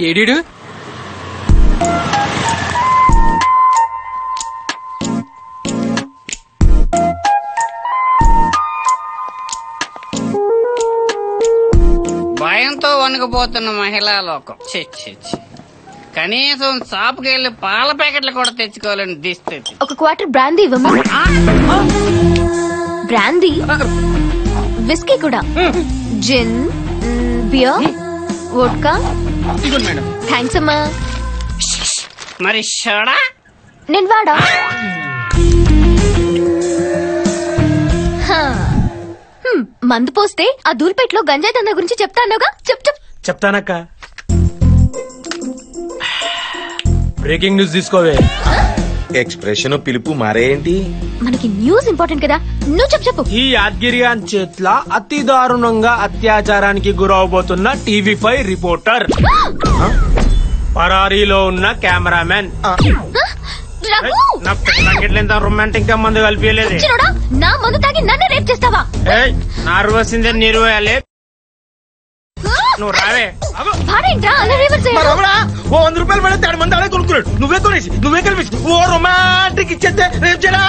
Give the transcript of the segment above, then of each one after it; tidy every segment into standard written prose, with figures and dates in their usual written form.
ఏడీడు భయంతో వణికిపోతున్న మహిళా లోకం. కనీసం షాప్కి వెళ్ళి పాల ప్యాకెట్లు కూడా తెచ్చుకోవాలని దిస్తుంది. ఒక క్వార్టర్ బ్రాందీ ఇవ్వమా? బ్రాందీ, విస్కీ కూడా, జిన్, బియర్, వోడ్కా. థ్యాంక్స్ అమ్మా. మరి షోడా? నేను వాడా. మందు పోస్తే ఆ దూల్పేటలో గంజాయి దందా గురించి చెప్తానుగా. చెప్తానక్క. బ్రేకింగ్ న్యూస్ తీసుకోవే. ఎక్స్ప్రెషన్ పిలుపు మారేంటి? మనకి న్యూస్ ఇంపార్టెంట్ కదా, నువ్వు చెప్పు. ఈ యాద్గిరియాన్ చేట్ల అతి దారుణంగా అత్యాచారానికి గురవబోతున్న టీవీ5 రిపోర్టర్, పరారీలో ఉన్న కెమెరామెన్. నా పిల్లకిట్లెంత రొమాంటిక్ గా మందు కలిపియలేదు. నా మందు తాగి నన్ను రేప్ చేస్తావా? నార్వసిందే నిర్వయాలే. నువ్వు రావే. ఓ 100 రూపాయలు పడే 3 మంది ఆడే కొనుక్కున్నాడు. నువ్వే కొనేసి నువ్వే కలిపి ఓ రొమాంటిక్ ఇచ్చేస్తే రేపు చేయడా?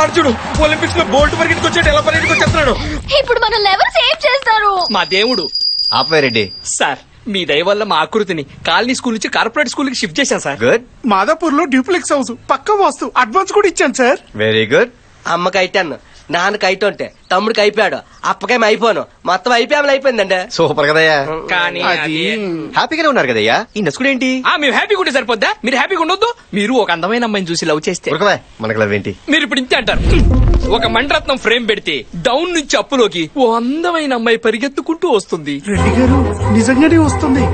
అర్జుడు ఒలింపిక్స్ లో బోల్ట్ పరిగెత్తుకు వచ్చేట ఎలా పరిగెత్తుకు వచ్చేస్తున్నాడు. ఇప్పుడు మనల్ని ఎవరు సేవ్ చేస్తారు? మా దేవుడు. ఆపేరెడ్డి సార్, మీ దయ వల్ల మా ఆకృతిని కాలనీ స్కూల్ నుంచి కార్పొరేట్ స్కూల్ కి షిఫ్ట్ చేశాను సార్. గుడ్. మాదాపూర్ లో డ్యూప్లెక్స్ హౌస్ పక్క వాస్తు అడ్వాన్స్ కూడా ఇచ్చాను సార్. Very good. అమ్మకి అయిటాను, నాన్నకి అయితుంటే తమ్ముడికి అయిపోయాడు, అప్పకేమి అయిపోను, మొత్తం అయిపోయామని అయిపోయిందండి. సూపర్ కదయ్యా. కానీ హ్యాపీగానే ఉన్నారు కదయ్యా. ఈ నసుకుడు ఏంటి? మేము హ్యాపీగా ఉంటే సరిపోద్దా? మీరు హ్యాపీగా ఉండొద్దు. మీరు ఒక అందమైన అమ్మాయిని చూసి లవ్ చేస్తే మనకు లవ్ ఏంటి? మీరు ఇప్పుడు ఇంతే అంటారు. ఒక మండరత్నం ఫ్రేమ్ పెడితే డౌన్ నుంచి అప్పులోకి ఓ అందమైన అమ్మాయి పరిగెత్తుకుంటూ వస్తుంది. రెడ్డి గారు నిజంగానే వస్తుంది.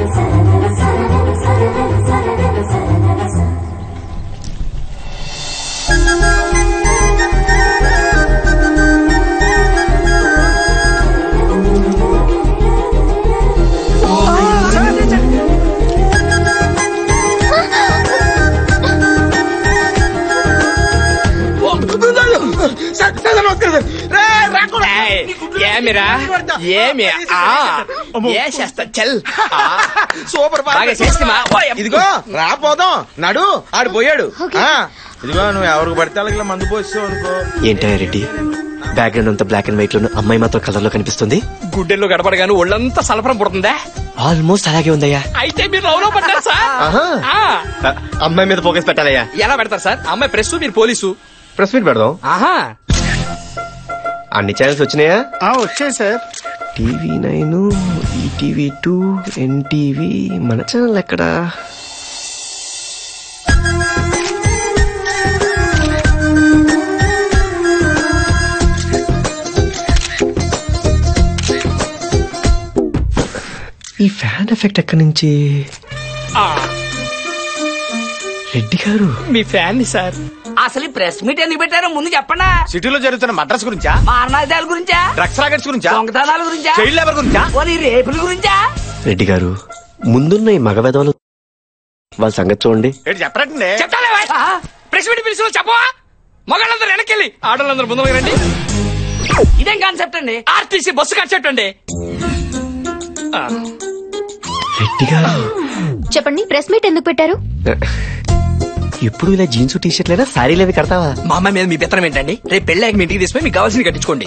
ఏమిరా ఏమి చేస్తా చల్. సూపర్ ఇదిగో రాపోదాం నడు. ఆడు పోయాడు. ఇదిగో నువ్వు ఎవరికి పడితే వాళ్ళకి మందు పోస్తావు అనుకో. ఏంటా రెడ్డి, బ్యాక్గ్రౌండ్ అంతా బ్లాక్ అండ్ వైట్ లో, అమ్మాయి మాత్రం కలర్ లో కనిపిస్తుంది. గుడ్డెల్లో గడపడగాను ఒళ్ళంతా సలపరం పుడుతుందా? ఆల్మోస్ట్ అలాగే ఉందయ్యా. అయితే మీరు లవ్ లో పడ్డారు సార్. అమ్మాయి మీద ఫోకస్ పెట్టాలయ్యా. ఎలా పెడతారు సార్? అమ్మాయి ప్రెస్, మీరు పోలీసు. ప్రెస్ మీట్ పెడదాం. అన్ని ఛానల్స్ వచ్చినాయా? వచ్చాయి సార్. TV9, ETV2, NTV. మన ఛానల్ ఎక్కడా? ఈ ఫ్యాన్ ఎఫెక్ట్ ఎక్కడి నుంచి? రెడ్డి గారు మీ ఫ్యాన్ సార్. అసలు ప్రెస్ మీట్ ఎందుకు పెట్టారో ముందు చెప్పండి. సిటీలో జరుగుతున్న మద్రాస్ గురించా? మారణాదాల గురించా? డ్రగ్స్ రాకెట్స్ గురించా? దొంగతనాల గురించా? చైల్డ్ లేబర్ గురించా? రేపుల గురించా? రెడ్డి గారు, ముందున్న ఈ మగ వెధవలు వాళ్ళ సంగతి చూడండి. చెప్పరండి. చెప్తాలే ప్రెస్ మీట్ పిలిచిన చెప్పవా? మగాళ్ళందరూ వెనకెళ్ళి ఆడవాళ్ళందరూ ముందు రండి. ఇదేం కాన్సెప్ట్ అండి? ఆర్టీసీ బస్సు కాన్సెప్ట్ అండి. రెడ్డి గారు చెప్పండి, ప్రెస్ మీట్ ఎందుకు పెట్టారు? ఎప్పుడు ఇలా జీన్స్ టీ షర్ట్లైనా శారీలు అవి కడతావా? మా అమ్మాయి మీద మీ పెత్తనం ఏంటండి? రేపు పెళ్ళాక మీ ఇంటికి తీసుకుని మీకు కావాల్సింది కట్టించుకోండి.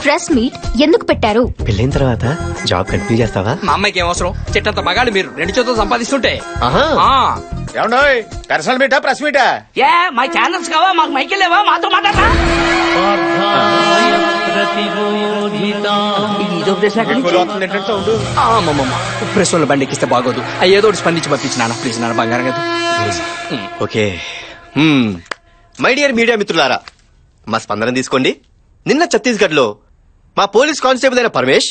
ప్రెస్ మీట్ ఎందుకు పెట్టారు? పెళ్ళైన తర్వాత జాబ్ కంటిన్యూ చేస్తావా? మా అమ్మాయికి ఏం అవసరం? చెట్టంత మగాళ్ళు మీరు 2 చేతులు సంపాదిస్తుంటే. Personal meetha press meetha? మా ఛానల్స్ కావా? మాకు మైకి లేవా? మాతో మాట్లాడరా? ప్రెస్ వాళ్ళ బండి ఎక్కిస్తే బాగోదు. ఏదో ఒకటి స్పందించి పంపించిన ప్లీజ్ నాన్న, బంగారం కదా. ఓకే. మై డియర్ మీడియా మిత్రులారా, మా స్పందన తీసుకోండి. నిన్న ఛత్తీస్గఢ్ లో మా పోలీస్ కానిస్టేబుల్ అయిన పరమేష్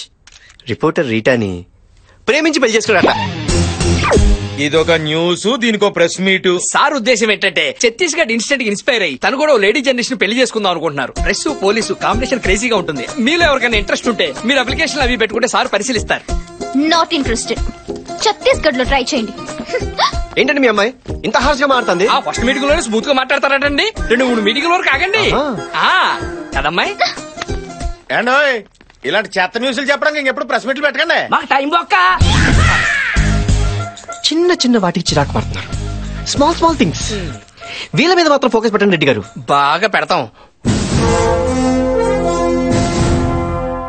రిపోర్టర్ రీటాని ప్రేమించి పెళ్లి చేసుకున్నాడట. ఇదొక న్యూస్, దీనికో ప్రెస్ మీట్. సార్ ఉద్దేశం ఏంటంటే ఛత్తీస్గఢ్ ఇన్స్టెంట్ కి ఇన్స్పైర్ అయ్యి తను కూడా లేడీ జనరేషన్ పెళ్లి చేసుకుందాం అనుకుంటున్నారు. ప్రెస్ పోలీసు కాంబినేషన్ క్రేజీగా ఉంటుంది. మీలో ఎవరికైనా ఇంట్రెస్ట్ ఉంటే మీరు అప్లికేషన్ అవి పెట్టుకుంటే సార్ పరిశీలిస్తారు. Not interested. ఛత్తీస్గఢ్ లో ట్రై చేయండి. ఏంటండి మీ అమ్మాయి ఇంత హార్ష్ గా మాట్లాడుతుంది? ఆ ఫస్ట్ మీటింగ్ లోనే స్మూత్ గా మాట్లాడతారంటండి. 2-3 మీటింగ్ వరకు ఆగండి. కదమ్మాయి? ఏండోయ్ ఇలాంటి చెత్త న్యూస్లు చెప్పడానికి ఇంకెప్పుడు ప్రెస్ మీట్లు పెట్టకండి. మాకు టైం బొక్క. చిన్న చిన్న వాటికి చిరాకు పడుతున్నారు. స్మాల్ స్మాల్ థింగ్స్ వీళ్ళ మీద మాత్రం ఫోకస్ పెట్టండి రెడ్డి గారు. బాగా పెడతాం.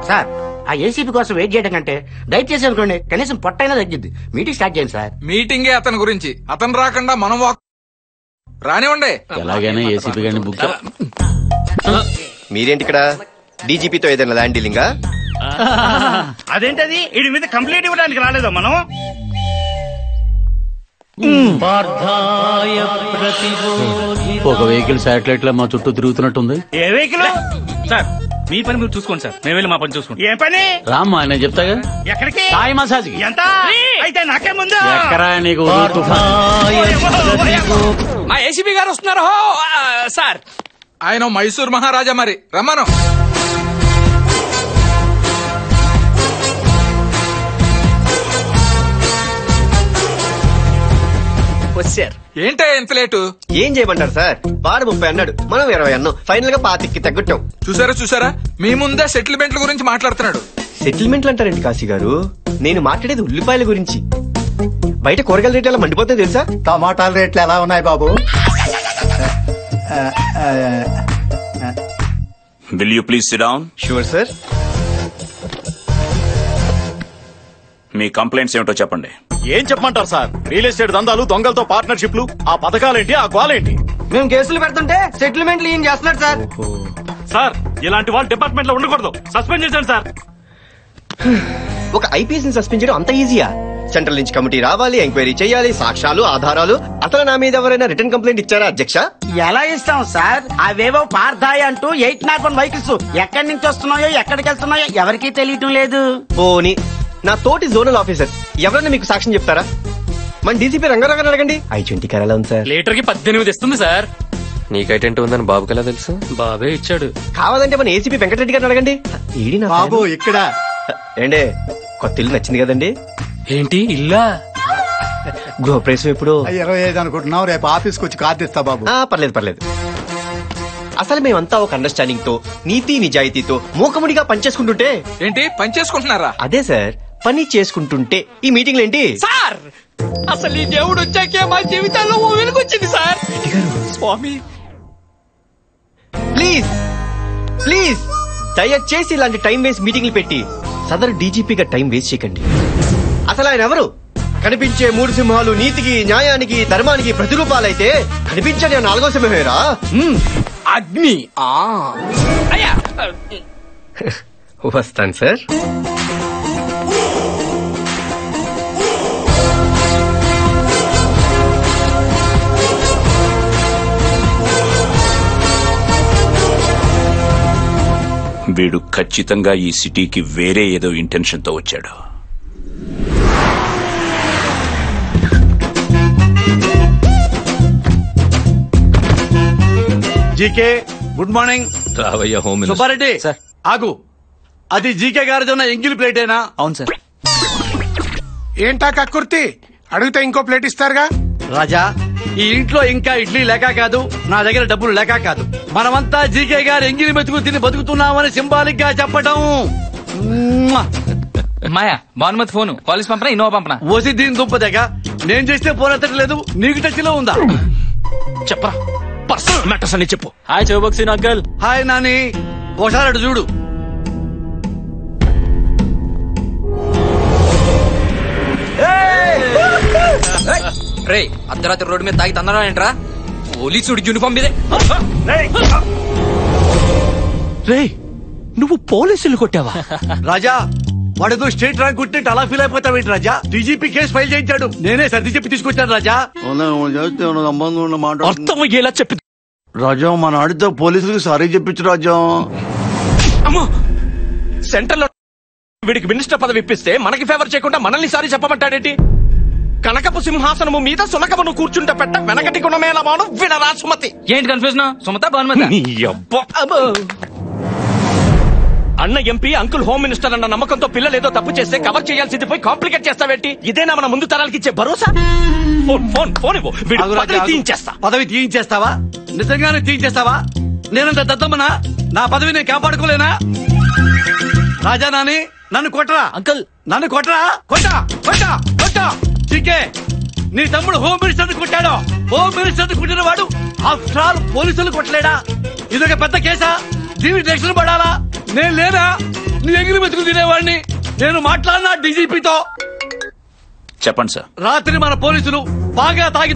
సార్ ఆ ఏసీపీ కోసం వెయిట్ చేయడం కంటే డైట్ చేసి అనుకోండి కనీసం పొట్టైనా తగ్గిద్ది. మీటింగ్ స్టార్ట్ చేయండి సార్. మీటింగే అతని గురించి, అతను రాకుండా మనం రానివ్వండి. ఎలాగైనా ఏసీపీ గారిని బుక్ మీరేంటి ఇక్కడ డీజీపీతో ఏదైనా ల్యాండ్ డీలింగా? అదేంటది వీడి మీద కంప్లైంట్ ఇవ్వడానికి రాలేదా మనం? ఒక వెహికల్ శాటిలైట్ లో మా చుట్టూ తిరుగుతున్నట్టుంది. ఏ వెహికల్? సార్ మీ పని మీరు చూసుకోండి సార్, మేము వెళ్ళి మా పని చూసుకుంటాం. ఏం పని? రామ్మా నేను చెప్తాగా. ఎక్కడికి? థాయ్ మసాజ్ కి. ఎంత? అయితే నాకే ముందు. ఎక్కరా నీకు తుఫాన్. మా ఏసీపీ గారు వస్తున్నారు. సార్ ఆయన మైసూర్ మహారాజా, మరి రమ్మను. వచ్చారు. ఏంటే ఎంత లేటు? ఏం చేయమంటారు సార్? వాడు 30 అన్నాడు, మనం 20 అన్నాం. ఫైనల్ గా 25కి తగ్గట్టాం. చూసారా మీ ముందే సెటిల్మెంట్ల గురించి మాట్లాడుతున్నాడు. సెటిల్మెంట్లు అంటారండి కాశీ గారు? నేను మాట్లాడేది ఉల్లిపాయల గురించి. బయట కూరగాయల రేట్లు ఎలా మండిపోతాయి తెలుసా? టమాటాల రేట్లు ఎలా ఉన్నాయి బాబు? Will you please sit down? Sure sir. మీ కంప్లైంట్స్ ఏమిటో చెప్పండి. ఏం చెప్పమంటారు సార్? రియల్ ఎస్టేట్ దందాలు, దొంగలతో పార్ట్నర్షిప్లు, ఆ పథకాలేంటి, ఆ గోలేంటి? మేము కేసులు పెడుతుంటే సెటిల్మెంట్లు ఏం చేస్తున్నాడు సార్? సార్ ఇలాంటి వాళ్ళు డిపార్ట్మెంట్ లో ఉండకూడదు, సస్పెండ్ చేశాను సార్. ఒక ఐపీఎస్ ని సస్పెండ్ చేయడం అంత ఈజీయా? సెంట్రల్ నుంచి కమిటీ రావాలి, ఎంక్వైరీ చేయాలి, సాక్ష్యాలు, ఆధారాలు. అసలు నా మీద ఎవరైనా రిటర్న్ కంప్లైంట్ ఇచ్చారా అధ్యక్ష? ఎలా ఇస్తాం సార్? అవేవో పార్థాయి అంటూ 801 వెహికల్స్ ఎక్కడి నుంచి వస్తున్నాయో ఎక్కడికి వెళ్తున్నాయో ఎవరికీ తెలియటం లేదు. పోనీ నా తోటి జోనల్ ఆఫీసర్ ఎవరైనా మీకు సాక్ష్యం చెప్తారా? మన డీసీపీ రంగారావు అడగండి. I-20 కార్ ఎలా ఉంది సార్? లీటర్ కి 18 ఇస్తుంది సార్. నీకు ఐటెంట్ ఉందని బాబుకి ఎలా తెలుసు? బాబే ఇచ్చాడు. కావాలంటే మన ఏసీపీ వెంకటరెడ్డి గారిని అడగండి. ఏడి నా బాబు ఇక్కడ ఏండే కొత్త ఇల్లు నచ్చింది కదండి? ఏంటి ఇల్లా? గృహప్రవేశం ఎప్పుడు? 25 అనుకుంటున్నావు, రేపు ఆఫీస్కి వచ్చి కార్డు ఇస్తా బాబు. పర్లేదు. అసలు మేమంతా ఒక అండర్స్టాండింగ్ తో, నీతి నిజాయితీతో మూకముడిగా పనిచేసుకుంటుంటే. ఏంటి పని చేసుకుంటున్నారా? అదే సార్, పని చేసుకుంటుంటే ఈ మీటింగ్లు ఏంటి సార్? అసలు ఈ దేవుడు వచ్చాకే మా జీవితాల్లో ఓ వెలుగొచ్చింది సార్. స్వామి ప్లీజ్ దయచేసి ఇలాంటి టైం వేస్ట్ మీటింగ్లు పెట్టి సదరు డీజీపీగా టైం వేస్ట్ చేయకండి. అసలు ఆయన ఎవరు? కనిపించే 3 సింహాలు నీతికి, న్యాయానికి, ధర్మానికి ప్రతిరూపాలైతే కనిపించని 4వ సింహమేరా అగ్ని. అయ్యా వస్తాను సార్. వీడు ఖచ్చితంగా ఈ సిటీకి వేరే ఏదో ఇంటెన్షన్ తో వచ్చాడు. GK good morning. రావయ్య హోమ్ సుబ్బారెడ్డి ఆగు. అది జీకే గారిది ఉన్న ఎంగిల్ ప్లేటేనా? అవును సార్. ఏంటా కక్కుర్తి? అడిగితే ఇంకో ప్లేట్ ఇస్తారుగా. రాజా, ఈ ఇంట్లో ఇంకా ఇడ్లీ లేక కాదు, నా దగ్గర డబ్బులు లేక కాదు, మనమంతా జీకే గారు ఎంగిలి మెతుకు తిని బతుకుతున్నామని సింబాలిక్ గా చెప్పటం. మాయా భానుమతి ఫోన్ కాలేజ్ పంపనా ఇన్నోవా పంపనా? ఓసి దీని దుంపదేక నేను చేస్తే ఫోన్ ఎత్తట్లేదు, నీకు టచ్ లో ఉందా? చెప్పరా పర్సనల్ మ్యాటర్స్ అని చెప్పు. Hi Chowbaksi uncle. Hi Nani, ఒకసారి అటు చూడు. రే అర్ధరాత్రి రోడ్డు మీద తాగి తందడం ఏంట్రా? పోలీసుడి యూనిఫామ్ మీదే. రే నువ్వు పోలీసులు కొట్టావా? రాజా వాడేదో స్టేట్ ర్యాంక్ కొట్టినట్టు అలా ఫీల్ అయిపోతావేంటి రాజా? డీజీపీ కేసు ఫైల్ చేయించాడు, నేనే సర్ది చెప్పి తీసుకొచ్చాను రాజా. అర్థం అయ్యేలా చెప్పి రాజా మన ఆడితో పోలీసులకు సారీ చెప్పించు రాజా. అమ్మో సెంటర్ లో వీడికి మినిస్టర్ పదవి ఇప్పిస్తే మనకి ఫేవర్ చేయకుండా మనల్ని సారీ చెప్పమంటాడేంటి? కనకపు సింహాసనము మీద సునకమును కూర్చుంటే పెట్ట వెనకటి గుణమేళమాను వినరా సుమతి. ఏంటి కన్ఫ్యూజన్? సుమత భానుమతి. అన్న ఎంపీ, అంకుల్ హోమ్ మినిస్టర్ అన్న నమ్మకంతో పిల్లలు ఏదో తప్పు చేస్తే కవర్ చేయాల్సింది పోయి కాంప్లికేట్ చేస్తావేంటి? ఇదేనా మన ముందు తరాలకి ఇచ్చే భరోసా? ఫోన్ ఇవ్వు, పదవి తీయించేస్తా. పదవి తీయించేస్తావా? నిజంగానే తీయించేస్తావా? నేనంత దద్దమ్మనా? నా పదవి నేను కాపాడుకోలేనా? రాజా నాని నన్ను కొట్టరా అంకుల్, నన్ను కొట్టరా, కొట్టా కొట్టా కొట్టా. చీకే, నీ తమ్ముడు హోమ్ మినిస్టర్ కొట్టాడు. హోమ్ మినిస్టర్ కొట్టిన వాడు ఆఫ్టర్ ఆల్ పోలీసులు కొట్టలేడా? ఇదొక పెద్ద కేసా? దీనికి రక్షణ పడాలా? నేను లేనా నీ ఎగిరి మెతుకులు తినేవాడిని? నేను మాట్లాడినా డీజీపీతో. చెప్పండి సార్. రాత్రి మన పోలీసులు బాగా తాగి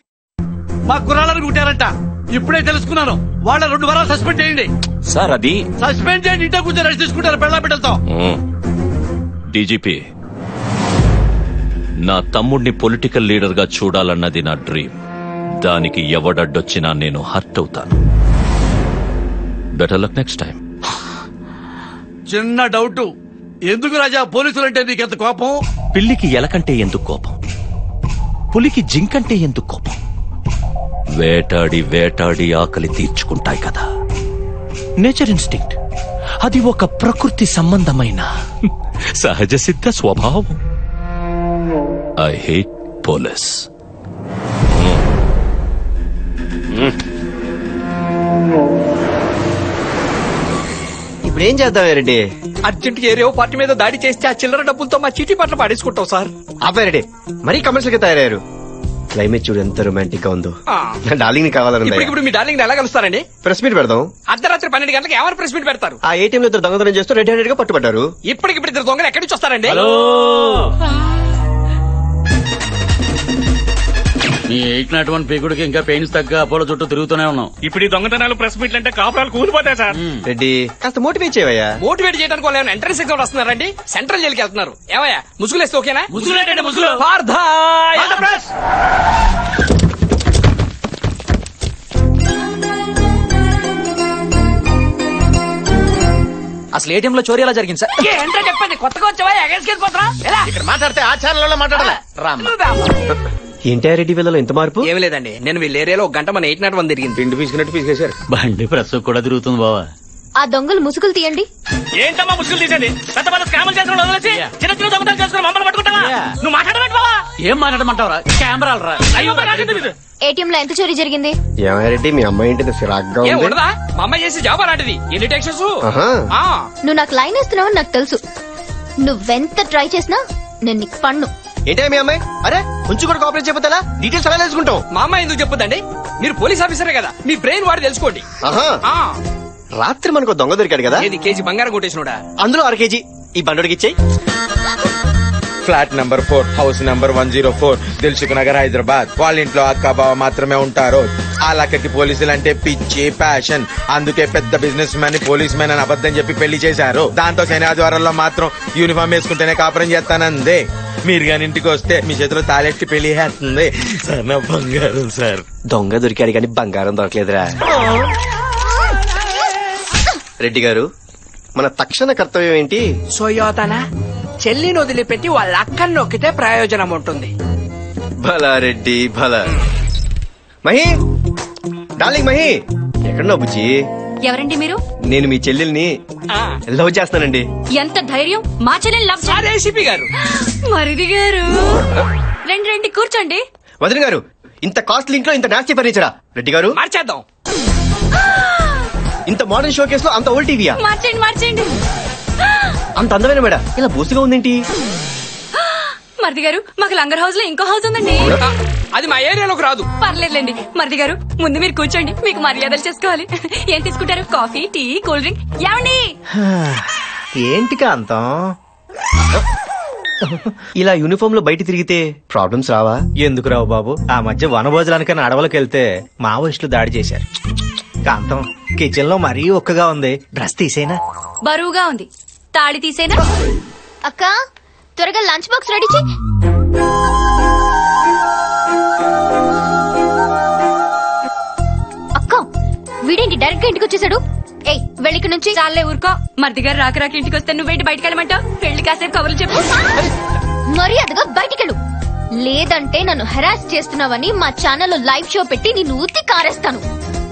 మా కుర్రాళ్ళని కుట్టారంట. ఇప్పుడే తెలుసుకున్నాను. వాళ్ళ 2 వారాలు సస్పెండ్ చేయండి సార్. అది సస్పెండ్ చేయండి. ఇంట్లో కూర్చొని రెస్ట్ తీసుకుంటారు పెళ్ళ బిడ్డలతో. డీజీపీ, నా తమ్ముడిని పొలిటికల్ లీడర్ గా చూడాలన్నది నా డ్రీమ్. దానికి ఎవడడ్డొచ్చినా నేను హర్ట్ అవుతాను. Better luck next time. చిన్న డౌట్, ఎందుకు రాజా పోలీసులంటే నీకెంత కోపం? పిల్లికి ఎలకంటే ఎందుకు కోపం? పులికి జింకంటే ఎందుకు కోపం? వేటాడి వేటాడి ఆకలి తీర్చుకుంటాయి కదా. Nature instinct. అది ఒక ప్రకృతి సంబంధమైన సహజ సిద్ధ స్వభావం. I hate police. ఇప్పుడు ఏం చేద్దాం రెడ్డి? అర్జెంట్ ఏరియో పార్టీ మీద దాడి చేస్తే ఆ చిల్లర డబ్బులతో మా చీటీ పట్ల పాడేసుకుంటాం సార్. ఆపారెడ్డి, మరీ కమర్షియల్ గా తయారయ్యారు. క్లైమేట్ చూడు ఎంత రొమాంటిక్ గా ఉందో. నా డార్లింగ్ ని కావాలని ఇప్పుడు మీ డార్లింగ్ ఎలా కలుస్తారండి? ప్రెస్ మీట్ పెడదాం. అర్ధరాత్రి 12 గంటలకు ఎవరు ప్రెస్ మీట్ పెడతారు? ఆ ఏటీఎం లో 2 దొంగతనం చేస్తూ రెడ్ హ్యాండెడ్ గా పట్టుబడ్డారు. ఇప్పటికిప్పుడు 2 దొంగలు ఎక్కడి నుంచి వస్తారండి? నీ 801 పీకుడికి ఇంకా పెయిన్స్ తగ్గ అపోలో చుట్టూ తిరుగుతూనే ఉన్నాం. ఇప్పుడు ఈ దొంగతనాలు ప్రెస్ మీట్లు అంటే కాపురాలు కూలిపోతాయి సార్. రెడ్డి కాస్త మోటివేట్ చేయవయ్యా. మోటివేట్ చేయడానికి వాళ్ళు ఎంట్రన్స్ ఎగ్జామ్ వస్తున్నారండి. సెంట్రల్ జైలుకి వెళ్తున్నారు. ఏమయ్యా ముసుగులేస్తే ఓకేనా? ముసుగులేంటండి, ముసుగులు. అసలు ఏటీఎం లో చోరీ ఎలా జరిగింది సార్? ఏంటో చెప్పండి. కొత్తగా వచ్చావా? ఎగేసుకెళ్ళిపోతారా? ఇక్కడ మాట్లాడితే ఆచారాలలో మాట్లాడాలి. ఏంటి రెడ్డి వీళ్ళలో ఎంత మార్పు? ఏమి లేదండి, నేను వీళ్ళ ఏరియాలో 1 గంట మన 801 తిరిగింది. పిండి పీసుకున్నట్టు పీసుకేశారు. బండి ప్రెస్ కూడా తిరుగుతుంది బావా. ఆ దొంగలు ముసుగులు తీయండి. ఏంటమ్మా ముసుగులు తీసేది? పెద్ద పెద్ద స్కాములు చేసిన వదిలేసి చిన్న చిన్న దొంగతనం చేసుకుని మమ్మల్ని పట్టుకుంటావా? నువ్వు మాట్లాడమంటే బావా? ఏం మాట్లాడమంటావరా? కెమెరాలు రా. ఏటీఎం లో ఎంత చోరీ జరిగింది? ఏమారెడ్డి మీ అమ్మాయి ఏంటి సిరాగ్గా ఏం ఉంది? ఉండదా? మా అమ్మాయి చేసి జాబ్ అలాంటిది. ఎన్ని టెక్షన్స్? నువ్వు నాకు లైన్ వేస్తున్నావని నాకు తెలుసు. నువ్వెంత ట్రై చేసినా నేను నీకు పన్ను. ఏంటే మీ అమ్మాయి? అరే కొంచెం కూడా కోఆపరేట్ చేయకపోతే డీటెయిల్స్ ఎలా తెలుసుకుంటాం? మా అమ్మాయి ఎందుకు చెప్పదండి? మీరు పోలీస్ ఆఫీసరే కదా, మీ బ్రెయిన్ వాడి తెలుసుకోండి. రాత్రి మనకు దొంగ దొరికాడు కదా. ఏది కేజీ బంగారం కొట్టేసినోడా? అందులో 1/2 కేజీ ఈ బండోడికి ఇచ్చేయి. Flat number 4 house number 104 Dilsukh Nagar Hyderabad. వాళ్ళ ఇంట్లో అక్క బావ మాత్రమే ఉంటారు. ఆ లక్కకి పోలీసులు అంటే పిచ్చి ప్యాషన్. అందుకే పెద్ద బిజినెస్ మ్యాన్ పోలీస్ మ్యాన్ అని అబద్ధం చెప్పి పెళ్లి చేశారు. దాంతో శని ఆదివారాల్లో మాత్రం యూనిఫామ్ వేసుకుంటేనే కాపురం చేస్తానందే. మీరు గాని ఇంటికి వస్తే మీ చేతిలో తాళెట్టి పెళ్లి చేస్తుంది సార్. నా బంగారం సార్. దొంగ దొరికాడు కానీ బంగారం దొరకలేదురా. రెడ్డి గారు, మన తక్షణ కర్తవ్యం ఏంటి? సోయోతన చెల్లిని వదిలిపెట్టి వాళ్ళ అక్కని నొక్కితే ప్రయోజనం ఉంటుంది. భలా రెడ్డి భలా. మహి, డార్లింగ్ మహి, ఎక్కడున్నావు బుజ్జి? ఎవరండి మీరు? నేను మీ చెల్లెల్ని లవ్ చేస్తానండి. ఎంత ధైర్యం మా చెల్లెలు లవ్? ఏసీపీ గారు, మరిది గారు, రండి కూర్చోండి. వదిన గారు, ఇంత కాస్ట్లీ ఇంట్లో ఇంత నాస్తి ఫర్నిచరా? రెడ్డి గారు మార్చేద్దాం. ఇంత మోడర్న్ షో కేసులో అంత ఓల్డ్ టీవీయా? మార్చండి. అంత అందమైన మేడ ఇలా బూసుగా ఉందేంటి? మరిది గారు, మాకు లంగర్ హౌస్ లో ఇంకో హౌస్ ఉందండి. అది మా ఏరియాలోకి రాదు. పర్లేదులేండి. మరిది గారు, ముందు మీరు కూర్చోండి, మీకు మర్యాదలు చేసుకోవాలి. ఏం తీసుకుంటారు? Coffee, tea, cool drink? ఏమండి? ఏంటి కాంతం ఇలా యూనిఫామ్ లో బయట తిరిగితే ప్రాబ్లమ్స్ రావా? ఎందుకు రావు బాబు? ఆ మధ్య వనభోజనానికని అడవులకు వెళ్తే మావోయిస్టులు దాడి చేశారు. కాంతం, కిచెన్ లో మరీ ఒక్కగా ఉంది. డ్రెస్ తీసేనా? బరువుగా ఉంది. తాళి తీసేనా? అక్క, త్వరగా లంచ్ బాక్స్ రెడీ చేయి. అక్క, వీడేంటి డైరెక్ట్ గా ఇంటికి వచ్చేసాడు? ఏయ్, వెళ్ళి నుంచి. చాలే ఊరుకో. మరిది గారు రాక ఇంటికి వస్తే నువ్వేంటి బయటకు వెళ్ళమంటావు? పెళ్లి కాసేపు కబుర్లు చెప్పు. మర్యాదగా బయటికెళ్ళు, లేదంటే నన్ను హెరాస్ చేస్తున్నావని మా ఛానల్లో లైవ్ షో పెట్టి నిన్ను ఉత్తి కారేస్తాను.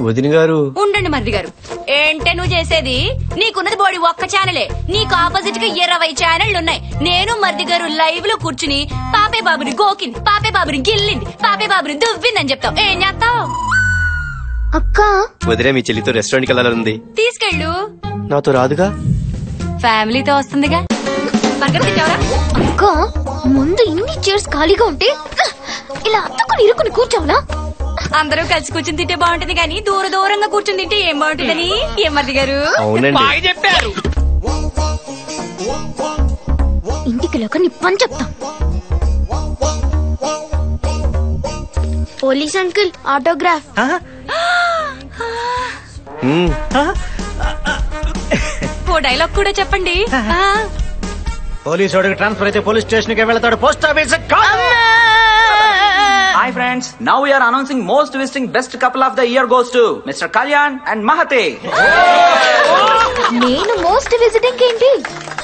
వదిన గారు ఉండండి. మరిది గారు, ఏంటే నువ్వు చేసేది? నీకున్నది బోడి ఒక్క ఛానలే. నీకు ఆపోజిట్ గా 20 ఛానళ్లు ఉన్నాయి. నేను మరిది గారు లైవ్ లో కూర్చుని పాపే బాబుని గోకింది, పాపే బాబుని గిల్లింది, పాపే బాబుని దువ్విందని చెప్తావు. ఏం చేస్తావు? అక్క, వదిలే మీ చెల్లితో రెస్టారెంట్ కి వెళ్ళాలంది. తీసుకెళ్ళు. నాతో రాదుగా? ఫ్యామిలీతో వస్తుందిగా. బర్గర్ తింటావరా? అక్క ముందు ఇన్ని చైర్స్ ఖాళీగా ఉంటే ఇలా అత్తుకుని ఇరుకుని కూర్చోవునా? అందరూ కలిసి కూర్చుని తింటే బాగుంటుంది కానీ దూరంగా కూర్చుని తింటే ఏం బాగుంటుందని ఏం మరిది గారు బాగా చెప్పారు. ఇంటికి లేక నీ పని చెప్తా. Police uncle autograph. ఓ డైలాగ్ కూడా చెప్పండి. పోలీసు వాడికి ట్రాన్స్ఫర్ అయితే పోలీస్ స్టేషన్ కి వెళ్తాడు, post office. Hi friends, now we are announcing most visiting best couple of the year goes to Mr. Kalyan and Mahate. నేను మోస్ట్ విజిటింగ్ ఏంటి?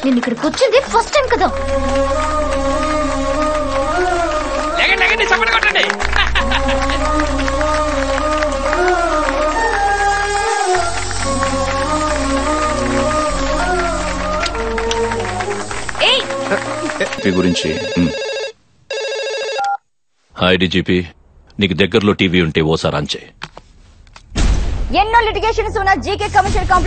నేను ఇక్కడ కూర్చుంది ఫస్ట్ టైం కదా. చప్పట్లు కొట్టండి. గురించి హాయ్ డీజీపీ, నీకు దగ్గరలో టీవీ ఉంటే ఓసారి ఆన్ చేయి. ఎన్నో లిటిగేషన్స్ ఉన్న జీకే కమిషనర్ కాంప్లెక్స్